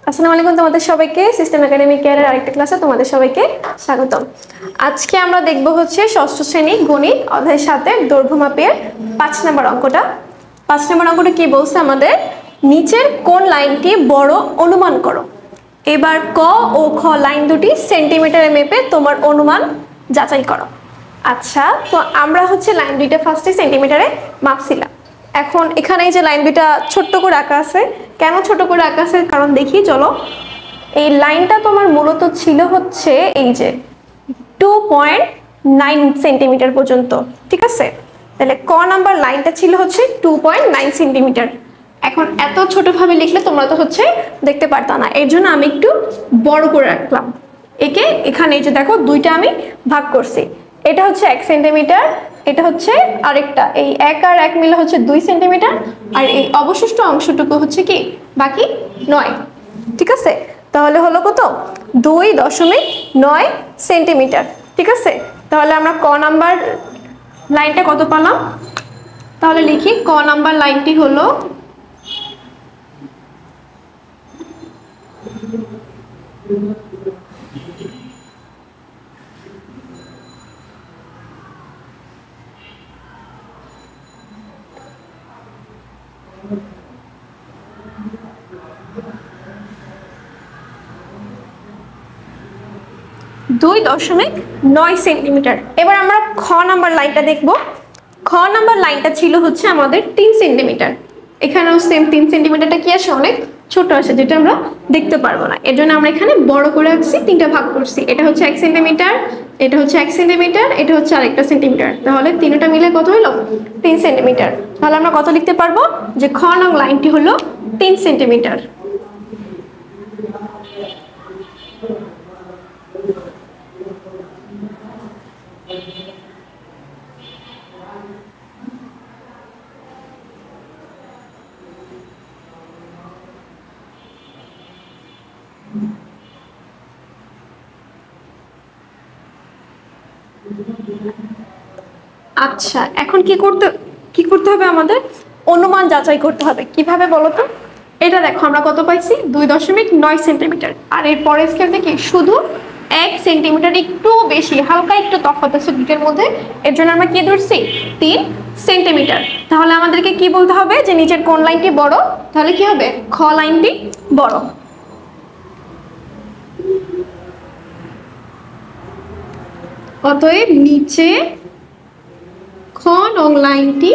আসসালামু আলাইকুম তোমাদের সবাইকে সিস্টেম একাডেমিক কেয়ারের আরেকটা ক্লাসে তোমাদের সবাইকে স্বাগতম। আজকে আমরা দেখব হচ্ছে ষষ্ঠ শ্রেণী গণিত অধ্যায় 7 দৈর্ঘ্য মাপের 5 নম্বর অঙ্কটা। 5 নম্বর অঙ্কটা কি বলছে আমাদের, নিচের কোন লাইনটি বড় অনুমান করো। এবার ক ও খ লাইন দুটি সেন্টিমিটারে মেপে তোমার অনুমান যাচাই করো। আচ্ছা, তো আমরা হচ্ছে লাইন দুইটা ফার্স্টে সেন্টিমিটারে মাপছিলাম। এখন এখানে এই যে লাইন দুইটা ছোট্ট করে আঁকা আছে, কেন ছোট করে আঁকা আছে কারণ দেখি চলো। এই লাইনটা তোমার মূলত ছিল হচ্ছে এই যে 2.9 সেন্টিমিটার পর্যন্ত, ঠিক আছে। তাহলে ক নাম্বার লাইনটা ছিল হচ্ছে 2.9 সেন্টিমিটার। এখন এত ছোটভাবে লিখলে তোমরা তো হচ্ছে দেখতে পারতা না, এর জন্য আমি একটু বড় করে রাখলাম একে। এখানে এই যে দেখো দুইটা আমি ভাগ করছি, এটা হচ্ছে 1 সেন্টিমিটার, এটা হচ্ছে আরেকটা, এই 1 আর 1 মিলে হচ্ছে 2 সেন্টিমিটার, আর এই অবশিষ্ট অংশটুকু হচ্ছে কি বাকি 9, ঠিক আছে। তাহলে হলো কত, 2.9 সেন্টিমিটার, ঠিক আছে। তাহলে আমরা ক নাম্বার লাইনটা কত পেলাম, তাহলে লিখি ক নাম্বার লাইনটি হলো 2.9 সেন্টিমিটার। এবার আমরা খ নাম্বার লাইনটা দেখব। খ নাম্বার লাইনটা ছিল হচ্ছে আমাদের 3 সেন্টিমিটার। এখানেও সেম 3 সেন্টিমিটারটা কি আসে, অনেক ছোট আসে, যেটা আমরা দেখতে পারবো না, এর জন্য আমরা এখানে বড় করে রাখছি, 3টা ভাগ করছি। এটা হচ্ছে 1 সেন্টিমিটার, এটা হচ্ছে 1 সেন্টিমিটার, এটা হচ্ছে আরেকটা সেন্টিমিটার, তাহলে তিনটা মিলে কত হলো 3 সেন্টিমিটার। তাহলে আমরা কত লিখতে পারবো, যে খ নং লাইনটি হলো 3 সেন্টিমিটার। আচ্ছা, এখন কি করতে হবে আমাদের, অনুমান যাচাই করতে হবে। কিভাবে বলো তো, এটা দেখো আমরা কত পাইছি 2.9 সেন্টিমিটার, আর এর পরের স্কেল থেকে শুধু 1 সেন্টিমিটার একটু বেশি, হালকা একটু তফাৎ আছে দুটোর মধ্যে, এর জন্য আমরা কি ধরছি 3 সেন্টিমিটার। তাহলে আমাদেরকে কি বলতে হবে, যে নিচের কোন লাইনটি বড়, তাহলে কি হবে খ লাইনটি বড়। অতএব নিচে খ নং লাইনটি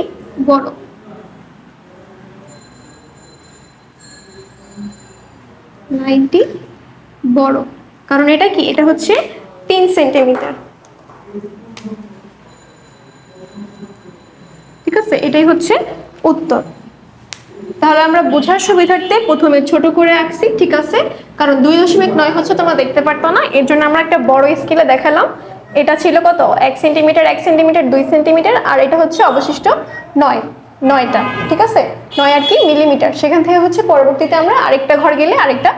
বড়। লাইনটি বড় কারণ এটা কি, এটা হচ্ছে 3 সেন্টিমিটার, ঠিক আছে। এটাই হচ্ছে উত্তর। তাহলে আমরা বোঝার সুবিধার্থে প্রথমে ছোট করে আঁকছি, ঠিক আছে, কারণ 2.9 হচ্ছে তোমরা দেখতে পারতো না, এর জন্য আমরা একটা বড় স্কেলে দেখালাম। এটা ছিল কত 1 সেন্টিমিটার, 1 সেন্টিমিটার, 2 সেন্টিমিটার, আর এটা হচ্ছে অবশিষ্ট 9টা, ঠিক আছে। 9 আর কি মিলিমিটার, সেখান থেকে হচ্ছে পরবর্তীতে আমরা আরেকটা ঘর গেলে আরেকটা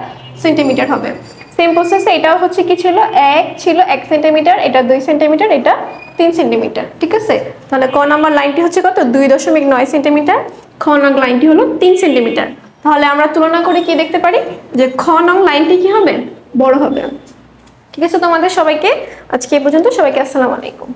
সেন্টিমিটার হবে। সেম প্রসেসে এটাও হচ্ছে কি ছিল, 1 সেন্টিমিটার, এটা 2 সেন্টিমিটার, এটা 3 সেন্টিমিটার, ঠিক আছে। তাহলে ক নাম্বার লাইনটি হচ্ছে কত 2.9 সেন্টিমিটার, খ নং লাইনটি হলো 3 সেন্টিমিটার। তাহলে আমরা তুলনা করে কি দেখতে পারি, যে খ নং লাইনটি কি হবে, বড় হবে। ঠিক আছে, তোমাদের সবাইকে আজকে এই পর্যন্ত, সবাইকে আসসালামু আলাইকুম।